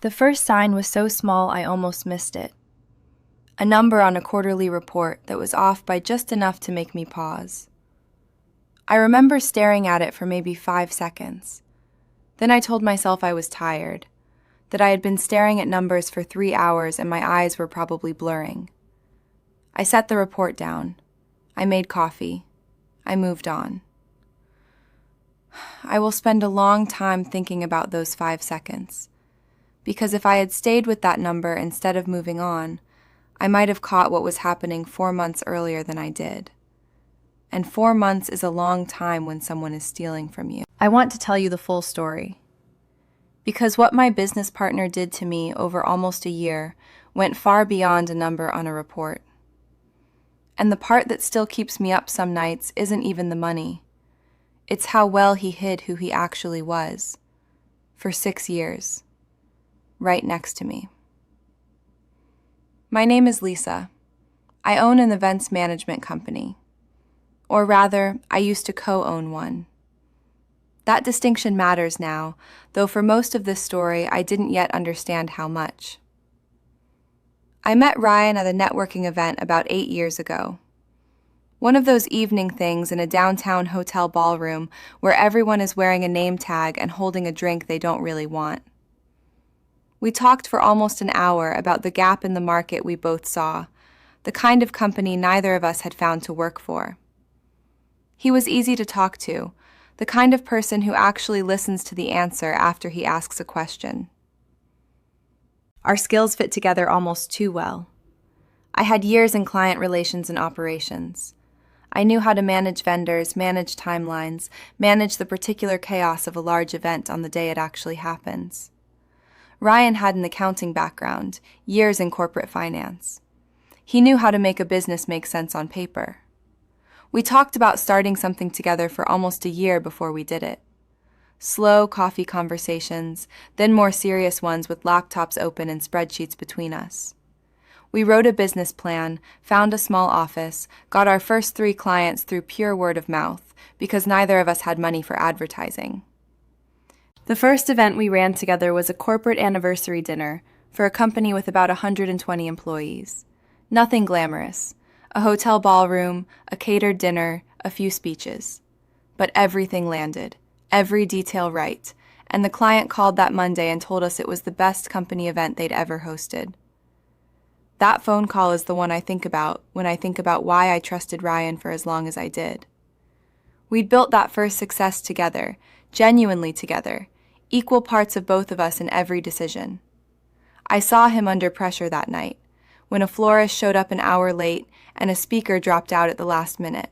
The first sign was so small I almost missed it. A number on a quarterly report that was off by just enough to make me pause. I remember staring at it for maybe 5 seconds. Then I told myself I was tired, that I had been staring at numbers for 3 hours and my eyes were probably blurring. I set the report down. I made coffee. I moved on. I will spend a long time thinking about those 5 seconds, because if I had stayed with that number instead of moving on, I might have caught what was happening 4 months earlier than I did. And 4 months is a long time when someone is stealing from you. I want to tell you the full story, because what my business partner did to me over almost a year went far beyond a number on a report. And the part that still keeps me up some nights isn't even the money. It's how well he hid who he actually was, for 6 years, right next to me. My name is Lisa. I own an events management company. Or rather, I used to co-own one. That distinction matters now, though for most of this story, I didn't yet understand how much. I met Ryan at a networking event about 8 years ago. One of those evening things in a downtown hotel ballroom where everyone is wearing a name tag and holding a drink they don't really want. We talked for almost an hour about the gap in the market we both saw, the kind of company neither of us had found to work for. He was easy to talk to, the kind of person who actually listens to the answer after he asks a question. Our skills fit together almost too well. I had years in client relations and operations. I knew how to manage vendors, manage timelines, manage the particular chaos of a large event on the day it actually happens. Ryan had an accounting background, years in corporate finance. He knew how to make a business make sense on paper. We talked about starting something together for almost a year before we did it. Slow coffee conversations, then more serious ones with laptops open and spreadsheets between us. We wrote a business plan, found a small office, got our first 3 clients through pure word of mouth, because neither of us had money for advertising. The first event we ran together was a corporate anniversary dinner for a company with about 120 employees. Nothing glamorous. A hotel ballroom, a catered dinner, a few speeches. But everything landed, every detail right, and the client called that Monday and told us it was the best company event they'd ever hosted. That phone call is the one I think about when I think about why I trusted Ryan for as long as I did. We'd built that first success together, genuinely together, equal parts of both of us in every decision. I saw him under pressure that night, when a florist showed up an hour late and a speaker dropped out at the last minute.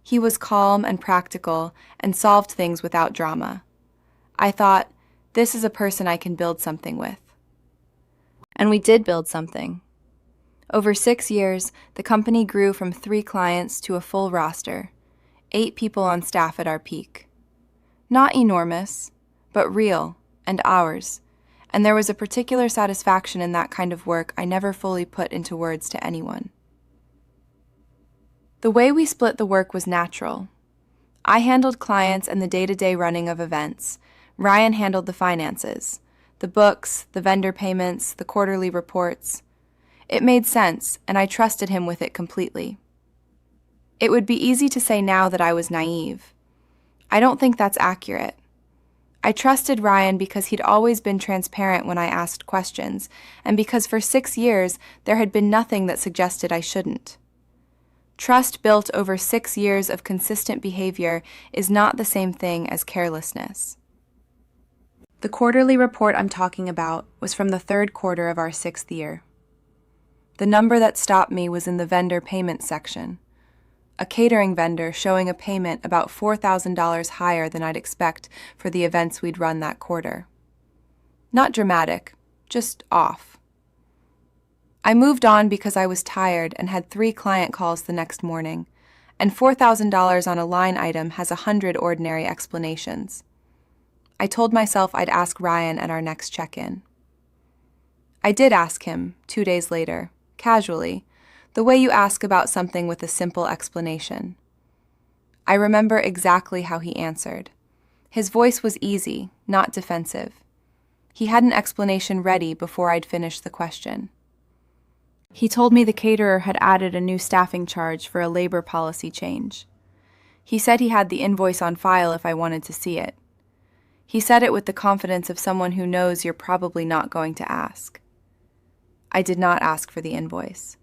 He was calm and practical and solved things without drama. I thought, this is a person I can build something with. And we did build something. Over 6 years, the company grew from 3 clients to a full roster, 8 people on staff at our peak. Not enormous, but real and ours, and there was a particular satisfaction in that kind of work I never fully put into words to anyone. The way we split the work was natural. I handled clients and the day-to-day running of events. Ryan handled the finances, the books, the vendor payments, the quarterly reports. It made sense, and I trusted him with it completely. It would be easy to say now that I was naive. I don't think that's accurate. I trusted Ryan because he'd always been transparent when I asked questions, and because for 6 years there had been nothing that suggested I shouldn't. Trust built over 6 years of consistent behavior is not the same thing as carelessness. The quarterly report I'm talking about was from the 3rd quarter of our 6th year. The number that stopped me was in the vendor payment section. A catering vendor showing a payment about $4,000 higher than I'd expect for the events we'd run that quarter. Not dramatic, just off. I moved on because I was tired and had 3 client calls the next morning, and $4,000 on a line item has 100 ordinary explanations. I told myself I'd ask Ryan at our next check-in. I did ask him, 2 days later, casually, the way you ask about something with a simple explanation. I remember exactly how he answered. His voice was easy, not defensive. He had an explanation ready before I'd finished the question. He told me the caterer had added a new staffing charge for a labor policy change. He said he had the invoice on file if I wanted to see it. He said it with the confidence of someone who knows you're probably not going to ask. I did not ask for the invoice.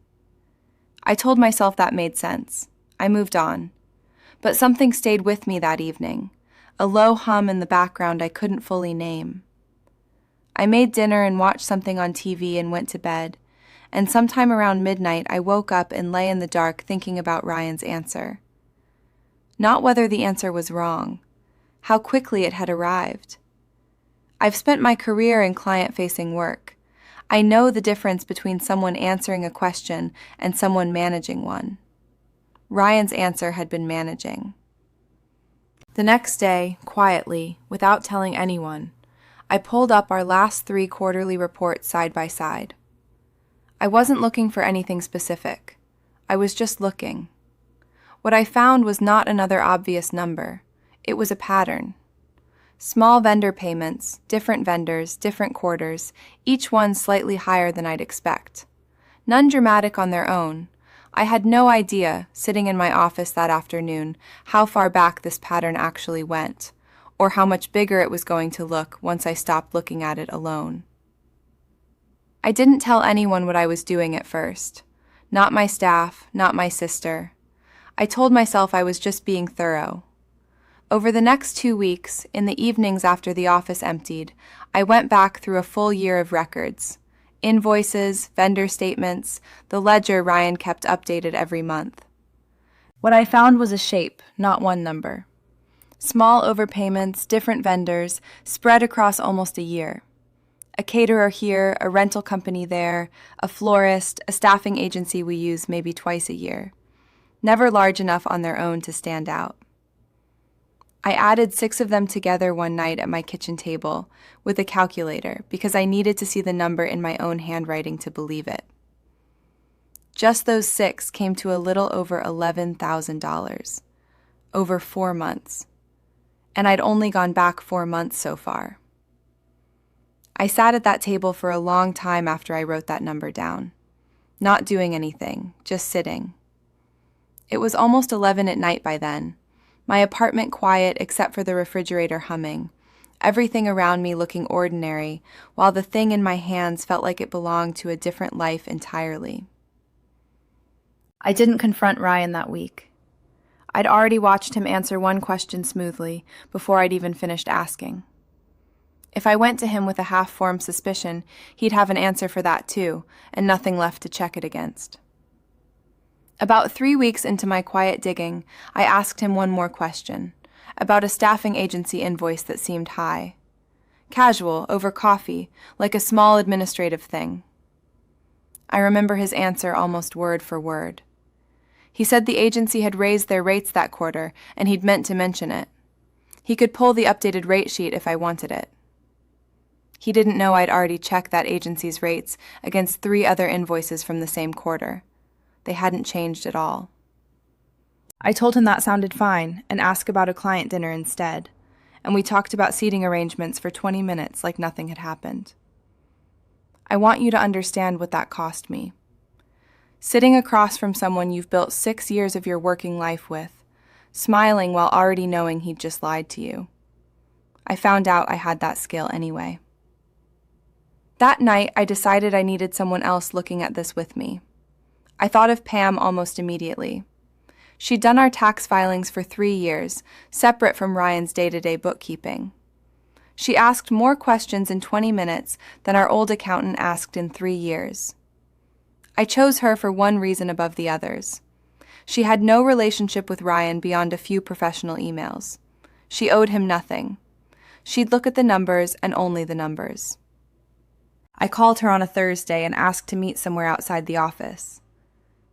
I told myself that made sense. I moved on. But something stayed with me that evening, a low hum in the background I couldn't fully name. I made dinner and watched something on TV and went to bed, and sometime around midnight I woke up and lay in the dark thinking about Ryan's answer. Not whether the answer was wrong, how quickly it had arrived. I've spent my career in client-facing work. I know the difference between someone answering a question and someone managing one. Ryan's answer had been managing. The next day, quietly, without telling anyone, I pulled up our last 3 quarterly reports side by side. I wasn't looking for anything specific. I was just looking. What I found was not another obvious number. It was a pattern. Small vendor payments, different vendors, different quarters, each one slightly higher than I'd expect. None dramatic on their own. I had no idea, sitting in my office that afternoon, how far back this pattern actually went, or how much bigger it was going to look once I stopped looking at it alone. I didn't tell anyone what I was doing at first. Not my staff, not my sister. I told myself I was just being thorough. Over the next 2 weeks, in the evenings after the office emptied, I went back through a full year of records. Invoices, vendor statements, the ledger Ryan kept updated every month. What I found was a shape, not one number. Small overpayments, different vendors, spread across almost a year. A caterer here, a rental company there, a florist, a staffing agency we use maybe twice a year. Never large enough on their own to stand out. I added 6 of them together one night at my kitchen table with a calculator because I needed to see the number in my own handwriting to believe it. Just those 6 came to a little over $11,000, over 4 months, and I'd only gone back 4 months so far. I sat at that table for a long time after I wrote that number down, not doing anything, just sitting. It was almost 11 at night by then. My apartment quiet except for the refrigerator humming, everything around me looking ordinary, while the thing in my hands felt like it belonged to a different life entirely. I didn't confront Ryan that week. I'd already watched him answer one question smoothly before I'd even finished asking. If I went to him with a half-formed suspicion, he'd have an answer for that too, and nothing left to check it against. About 3 weeks into my quiet digging, I asked him one more question, about a staffing agency invoice that seemed high. Casual, over coffee, like a small administrative thing. I remember his answer almost word for word. He said the agency had raised their rates that quarter, and he'd meant to mention it. He could pull the updated rate sheet if I wanted it. He didn't know I'd already checked that agency's rates against 3 other invoices from the same quarter. They hadn't changed at all. I told him that sounded fine and asked about a client dinner instead, and we talked about seating arrangements for 20 minutes like nothing had happened. I want you to understand what that cost me. Sitting across from someone you've built 6 years of your working life with, smiling while already knowing he'd just lied to you. I found out I had that skill anyway. That night, I decided I needed someone else looking at this with me. I thought of Pam almost immediately. She'd done our tax filings for 3 years, separate from Ryan's day-to-day bookkeeping. She asked more questions in 20 minutes than our old accountant asked in 3 years. I chose her for one reason above the others. She had no relationship with Ryan beyond a few professional emails. She owed him nothing. She'd look at the numbers and only the numbers. I called her on a Thursday and asked to meet somewhere outside the office.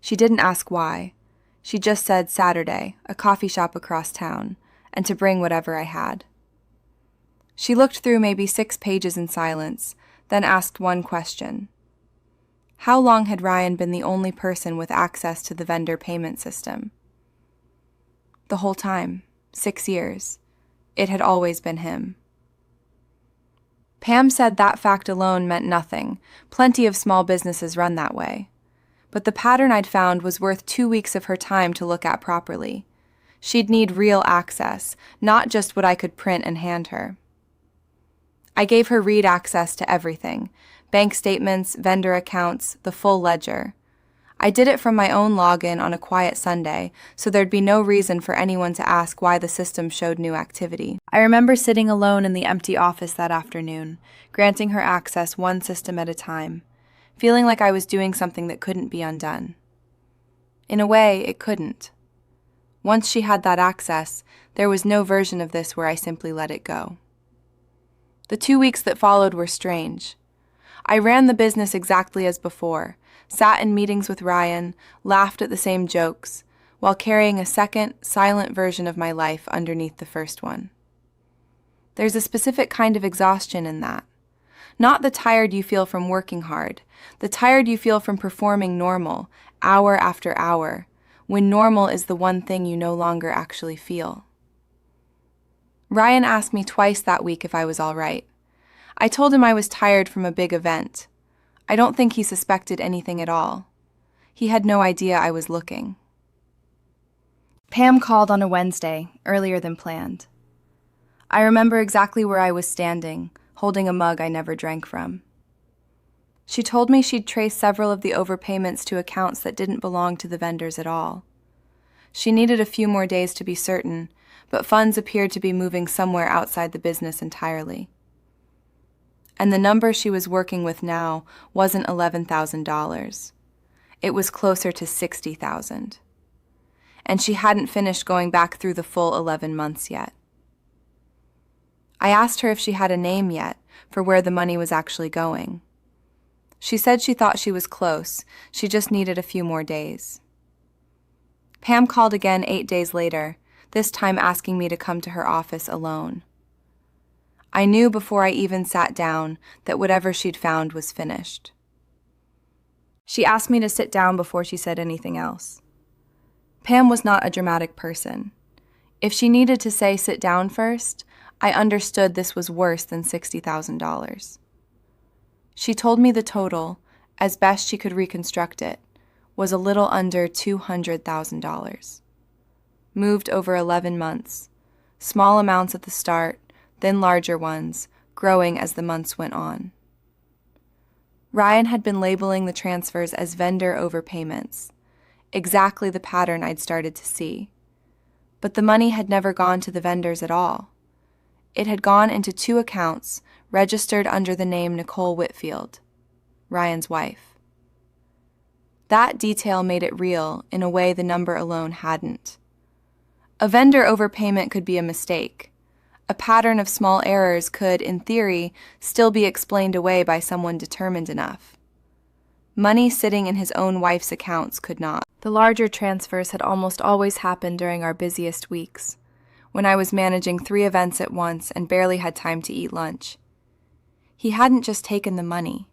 She didn't ask why. She just said Saturday, a coffee shop across town, and to bring whatever I had. She looked through maybe 6 pages in silence, then asked one question. How long had Ryan been the only person with access to the vendor payment system? The whole time, 6 years. It had always been him. Pam said that fact alone meant nothing. Plenty of small businesses run that way. But the pattern I'd found was worth 2 weeks of her time to look at properly. She'd need real access, not just what I could print and hand her. I gave her read access to everything: bank statements, vendor accounts, the full ledger. I did it from my own login on a quiet Sunday, so there'd be no reason for anyone to ask why the system showed new activity. I remember sitting alone in the empty office that afternoon, granting her access one system at a time, feeling like I was doing something that couldn't be undone. In a way, it couldn't. Once she had that access, there was no version of this where I simply let it go. The 2 weeks that followed were strange. I ran the business exactly as before, sat in meetings with Ryan, laughed at the same jokes, while carrying a second, silent version of my life underneath the first one. There's a specific kind of exhaustion in that. Not the tired you feel from working hard, the tired you feel from performing normal, hour after hour, when normal is the one thing you no longer actually feel. Ryan asked me twice that week if I was all right. I told him I was tired from a big event. I don't think he suspected anything at all. He had no idea I was looking. Pam called on a Wednesday, earlier than planned. I remember exactly where I was standing, holding a mug I never drank from. She told me she'd traced several of the overpayments to accounts that didn't belong to the vendors at all. She needed a few more days to be certain, but funds appeared to be moving somewhere outside the business entirely. And the number she was working with now wasn't $11,000. It was closer to $60,000. And she hadn't finished going back through the full 11 months yet. I asked her if she had a name yet for where the money was actually going. She said she thought she was close, she just needed a few more days. Pam called again 8 days later, this time asking me to come to her office alone. I knew before I even sat down that whatever she'd found was finished. She asked me to sit down before she said anything else. Pam was not a dramatic person. If she needed to say sit down first, I understood this was worse than $60,000. She told me the total, as best she could reconstruct it, was a little under $200,000. Moved over 11 months, small amounts at the start, then larger ones, growing as the months went on. Ryan had been labeling the transfers as vendor overpayments, exactly the pattern I'd started to see. But the money had never gone to the vendors at all. It had gone into 2 accounts registered under the name Nicole Whitfield, Ryan's wife. That detail made it real in a way the number alone hadn't. A vendor overpayment could be a mistake. A pattern of small errors could, in theory, still be explained away by someone determined enough. Money sitting in his own wife's accounts could not. The larger transfers had almost always happened during our busiest weeks, when I was managing 3 events at once and barely had time to eat lunch. He hadn't just taken the money.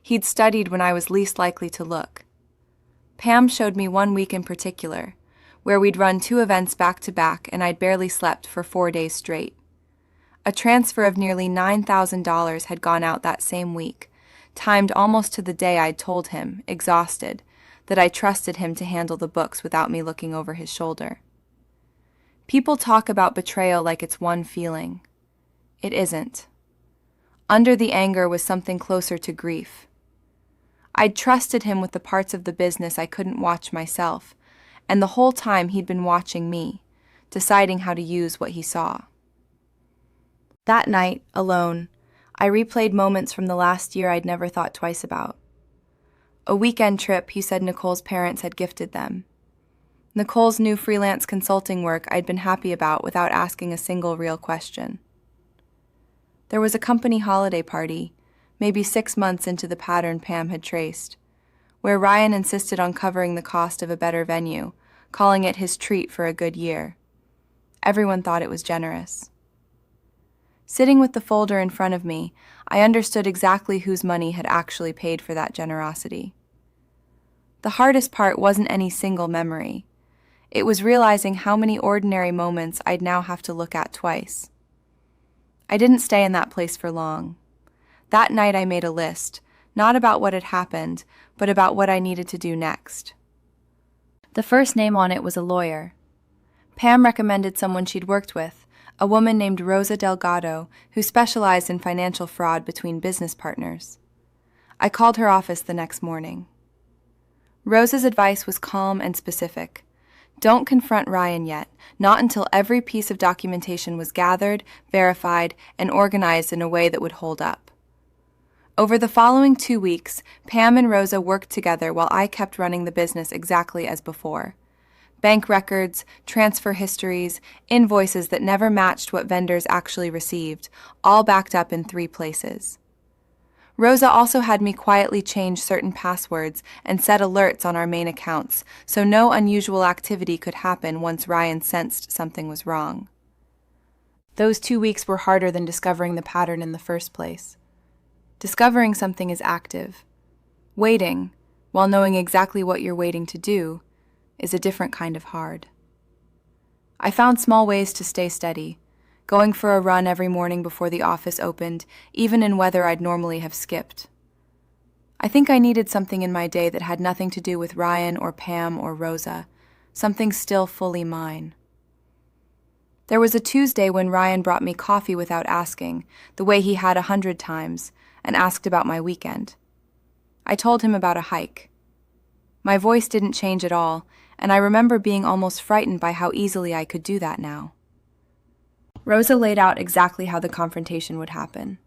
He'd studied when I was least likely to look. Pam showed me one week in particular, where we'd run 2 events back to back and I'd barely slept for 4 days straight. A transfer of nearly $9,000 had gone out that same week, timed almost to the day I'd told him, exhausted, that I trusted him to handle the books without me looking over his shoulder. People talk about betrayal like it's one feeling. It isn't. Under the anger was something closer to grief. I'd trusted him with the parts of the business I couldn't watch myself, and the whole time he'd been watching me, deciding how to use what he saw. That night, alone, I replayed moments from the last year I'd never thought twice about. A weekend trip he said Nicole's parents had gifted them. Nicole's new freelance consulting work I'd been happy about without asking a single real question. There was a company holiday party, maybe 6 months into the pattern Pam had traced, where Ryan insisted on covering the cost of a better venue, calling it his treat for a good year. Everyone thought it was generous. Sitting with the folder in front of me, I understood exactly whose money had actually paid for that generosity. The hardest part wasn't any single memory. It was realizing how many ordinary moments I'd now have to look at twice. I didn't stay in that place for long. That night I made a list, not about what had happened, but about what I needed to do next. The first name on it was a lawyer. Pam recommended someone she'd worked with, a woman named Rosa Delgado, who specialized in financial fraud between business partners. I called her office the next morning. Rosa's advice was calm and specific. Don't confront Ryan yet, not until every piece of documentation was gathered, verified, and organized in a way that would hold up. Over the following 2 weeks, Pam and Rosa worked together while I kept running the business exactly as before. Bank records, transfer histories, invoices that never matched what vendors actually received, all backed up in 3 places. Rosa also had me quietly change certain passwords and set alerts on our main accounts, so no unusual activity could happen once Ryan sensed something was wrong. Those 2 weeks were harder than discovering the pattern in the first place. Discovering something is active. Waiting, while knowing exactly what you're waiting to do, is a different kind of hard. I found small ways to stay steady, going for a run every morning before the office opened, even in weather I'd normally have skipped. I think I needed something in my day that had nothing to do with Ryan or Pam or Rosa, something still fully mine. There was a Tuesday when Ryan brought me coffee without asking, the way he had 100 times, and asked about my weekend. I told him about a hike. My voice didn't change at all, and I remember being almost frightened by how easily I could do that now. Rosa laid out exactly how the confrontation would happen.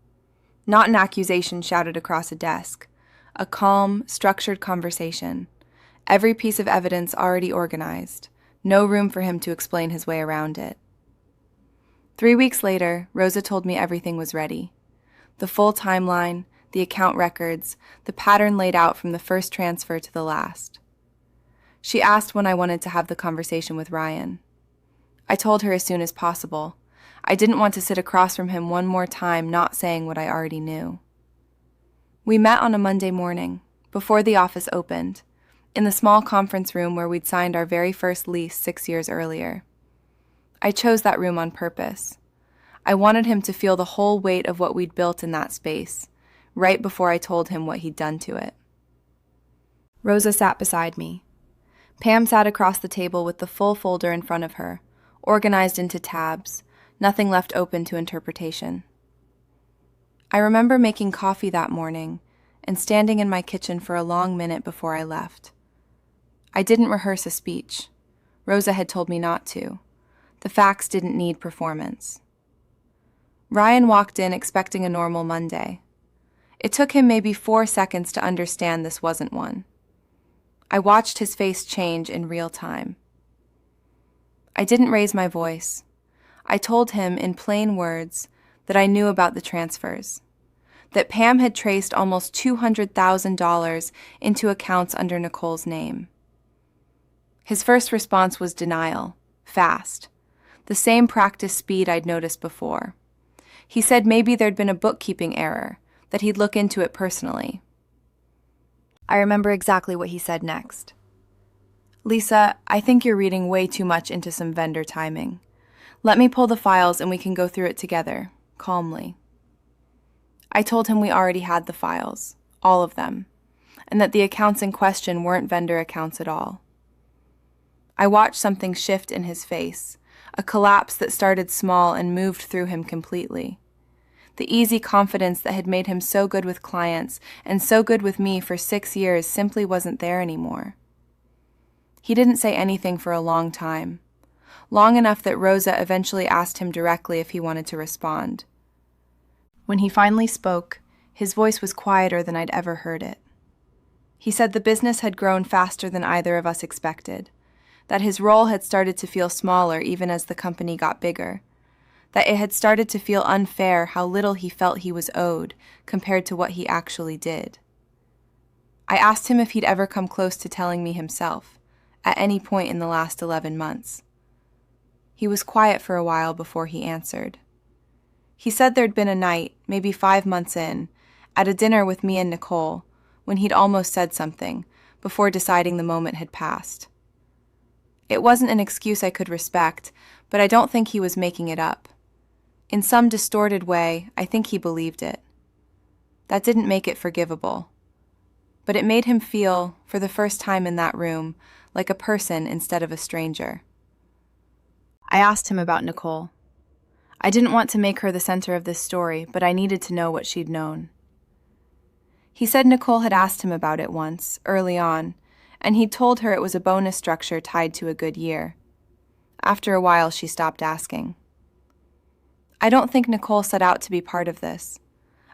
Not an accusation shouted across a desk. A calm, structured conversation. Every piece of evidence already organized. No room for him to explain his way around it. 3 weeks later, Rosa told me everything was ready. The full timeline, the account records, the pattern laid out from the first transfer to the last. She asked when I wanted to have the conversation with Ryan. I told her as soon as possible. I didn't want to sit across from him one more time not saying what I already knew. We met on a Monday morning, before the office opened, in the small conference room where we'd signed our very first lease 6 years earlier. I chose that room on purpose. I wanted him to feel the whole weight of what we'd built in that space, right before I told him what he'd done to it. Rosa sat beside me. Pam sat across the table with the full folder in front of her, organized into tabs, nothing left open to interpretation. I remember making coffee that morning and standing in my kitchen for a long minute before I left. I didn't rehearse a speech. Rosa had told me not to. The facts didn't need performance. Ryan walked in expecting a normal Monday. It took him maybe 4 seconds to understand this wasn't one. I watched his face change in real time. I didn't raise my voice. I told him in plain words that I knew about the transfers, that Pam had traced almost $200,000 into accounts under Nicole's name. His first response was denial, fast, the same practice speed I'd noticed before. He said maybe there'd been a bookkeeping error, that he'd look into it personally. I remember exactly what he said next. "Lisa, I think you're reading way too much into some vendor timing. Let me pull the files and we can go through it together, calmly." I told him we already had the files, all of them, and that the accounts in question weren't vendor accounts at all. I watched something shift in his face, a collapse that started small and moved through him completely. The easy confidence that had made him so good with clients and so good with me for 6 years simply wasn't there anymore. He didn't say anything for a long time, long enough that Rosa eventually asked him directly if he wanted to respond. When he finally spoke, his voice was quieter than I'd ever heard it. He said the business had grown faster than either of us expected, that his role had started to feel smaller even as the company got bigger, that it had started to feel unfair how little he felt he was owed compared to what he actually did. I asked him if he'd ever come close to telling me himself, at any point in the last 11 months. He was quiet for a while before he answered. He said there'd been a night, maybe 5 months in, at a dinner with me and Nicole, when he'd almost said something, before deciding the moment had passed. It wasn't an excuse I could respect, but I don't think he was making it up. In some distorted way, I think he believed it. That didn't make it forgivable. But it made him feel, for the first time in that room, like a person instead of a stranger. I asked him about Nicole. I didn't want to make her the center of this story, but I needed to know what she'd known. He said Nicole had asked him about it once, early on, and he'd told her it was a bonus structure tied to a good year. After a while, she stopped asking. I don't think Nicole set out to be part of this.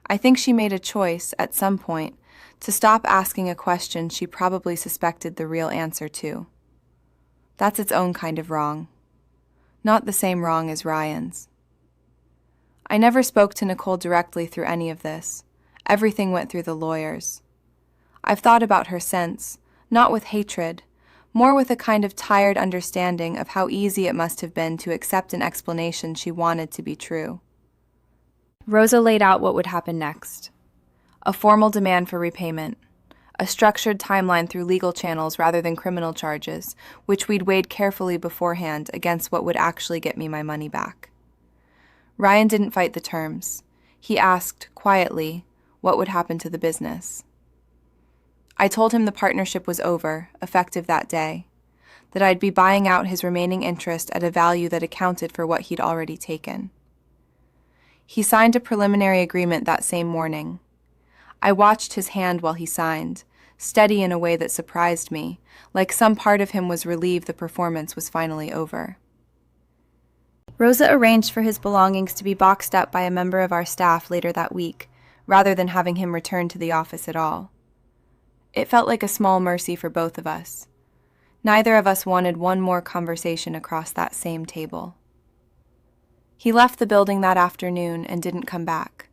I think she made a choice, at some point, to stop asking a question she probably suspected the real answer to. That's its own kind of wrong. Not the same wrong as Ryan's. I never spoke to Nicole directly through any of this. Everything went through the lawyers. I've thought about her since, not with hatred, more with a kind of tired understanding of how easy it must have been to accept an explanation she wanted to be true. Rosa laid out what would happen next. A formal demand for repayment. A structured timeline through legal channels rather than criminal charges, which we'd weighed carefully beforehand against what would actually get me my money back. Ryan didn't fight the terms. He asked, quietly, what would happen to the business. I told him the partnership was over, effective that day, that I'd be buying out his remaining interest at a value that accounted for what he'd already taken. He signed a preliminary agreement that same morning. I watched his hand while he signed, steady in a way that surprised me, like some part of him was relieved the performance was finally over. Rosa arranged for his belongings to be boxed up by a member of our staff later that week, rather than having him return to the office at all. It felt like a small mercy for both of us. Neither of us wanted one more conversation across that same table. He left the building that afternoon and didn't come back.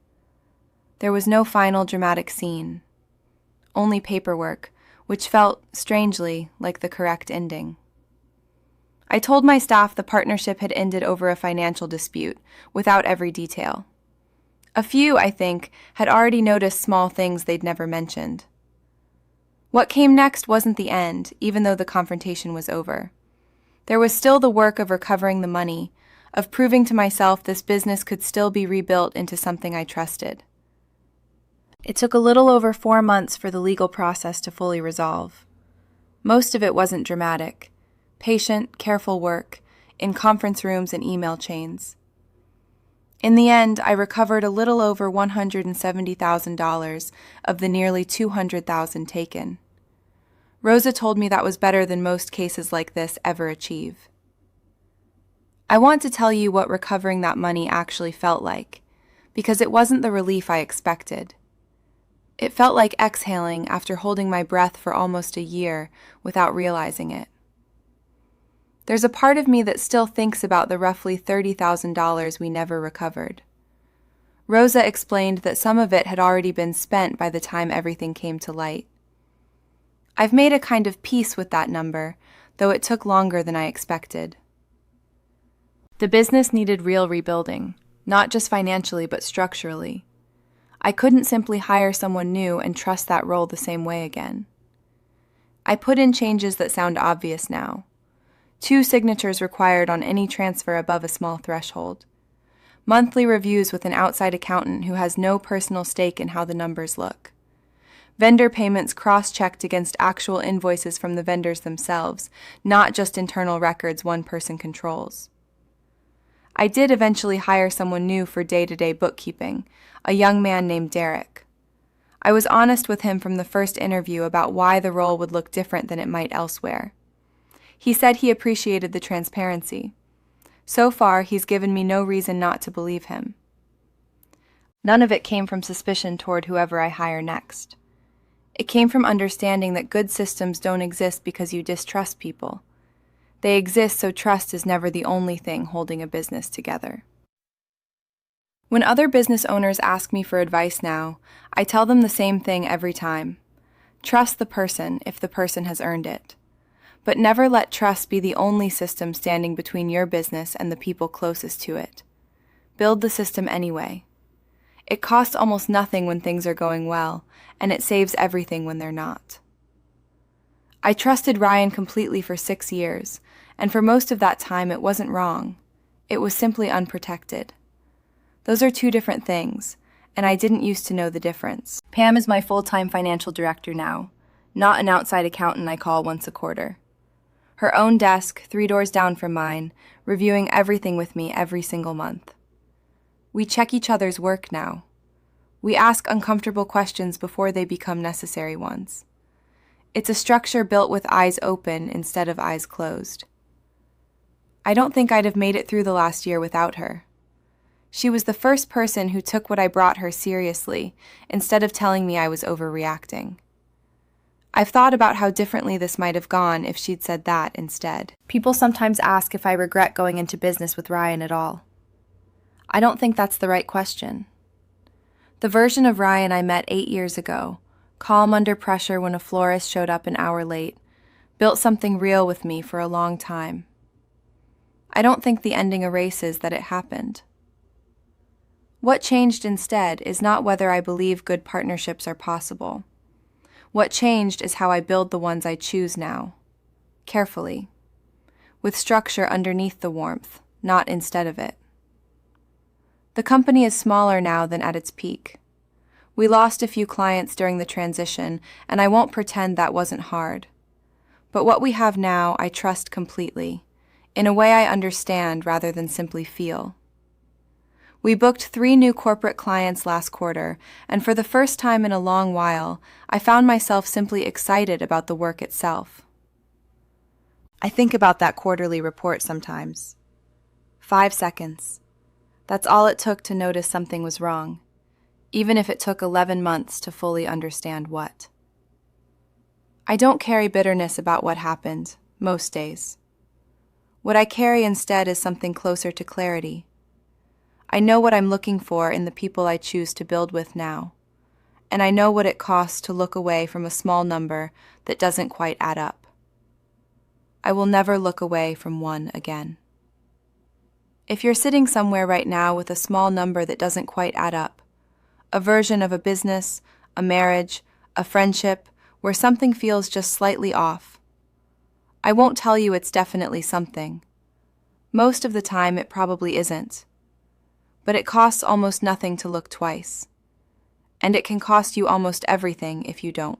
There was no final dramatic scene. Only paperwork, which felt, strangely, like the correct ending. I told my staff the partnership had ended over a financial dispute, without every detail. A few, I think, had already noticed small things they'd never mentioned. What came next wasn't the end, even though the confrontation was over. There was still the work of recovering the money, of proving to myself this business could still be rebuilt into something I trusted. It took a little over 4 months for the legal process to fully resolve. Most of it wasn't dramatic. Patient, careful work, in conference rooms and email chains. In the end, I recovered a little over $170,000 of the nearly $200,000 taken. Rosa told me that was better than most cases like this ever achieve. I want to tell you what recovering that money actually felt like, because it wasn't the relief I expected. It felt like exhaling after holding my breath for almost a year without realizing it. There's a part of me that still thinks about the roughly $30,000 we never recovered. Rosa explained that some of it had already been spent by the time everything came to light. I've made a kind of peace with that number, though it took longer than I expected. The business needed real rebuilding, not just financially but structurally. I couldn't simply hire someone new and trust that role the same way again. I put in changes that sound obvious now. 2 signatures required on any transfer above a small threshold. Monthly reviews with an outside accountant who has no personal stake in how the numbers look. Vendor payments cross-checked against actual invoices from the vendors themselves, not just internal records one person controls. I did eventually hire someone new for day-to-day bookkeeping, a young man named Derek. I was honest with him from the first interview about why the role would look different than it might elsewhere. He said he appreciated the transparency. So far, he's given me no reason not to believe him. None of it came from suspicion toward whoever I hire next. It came from understanding that good systems don't exist because you distrust people. They exist so trust is never the only thing holding a business together. When other business owners ask me for advice now, I tell them the same thing every time. Trust the person if the person has earned it. But never let trust be the only system standing between your business and the people closest to it. Build the system anyway. It costs almost nothing when things are going well, and it saves everything when they're not. I trusted Ryan completely for 6 years, and for most of that time it wasn't wrong. It was simply unprotected. Those are 2 different things, and I didn't used to know the difference. Pam is my full-time financial director now, not an outside accountant I call once a quarter. Her own desk, 3 doors down from mine, reviewing everything with me every single month. We check each other's work now. We ask uncomfortable questions before they become necessary ones. It's a structure built with eyes open instead of eyes closed. I don't think I'd have made it through the last year without her. She was the first person who took what I brought her seriously, instead of telling me I was overreacting. I've thought about how differently this might have gone if she'd said that instead. People sometimes ask if I regret going into business with Ryan at all. I don't think that's the right question. The version of Ryan I met 8 years ago, calm under pressure when a florist showed up an hour late, built something real with me for a long time. I don't think the ending erases that it happened. What changed instead is not whether I believe good partnerships are possible. What changed is how I build the ones I choose now. Carefully. With structure underneath the warmth, not instead of it. The company is smaller now than at its peak. We lost a few clients during the transition, and I won't pretend that wasn't hard. But what we have now, I trust completely, in a way I understand rather than simply feel. We booked 3 new corporate clients last quarter, and for the first time in a long while, I found myself simply excited about the work itself. I think about that quarterly report sometimes. 5 seconds. That's all it took to notice something was wrong, even if it took 11 months to fully understand what. I don't carry bitterness about what happened, most days. What I carry instead is something closer to clarity. I know what I'm looking for in the people I choose to build with now, and I know what it costs to look away from a small number that doesn't quite add up. I will never look away from 1 again. If you're sitting somewhere right now with a small number that doesn't quite add up, a version of a business, a marriage, a friendship, where something feels just slightly off, I won't tell you it's definitely something. Most of the time it probably isn't. But it costs almost nothing to look twice. And it can cost you almost everything if you don't.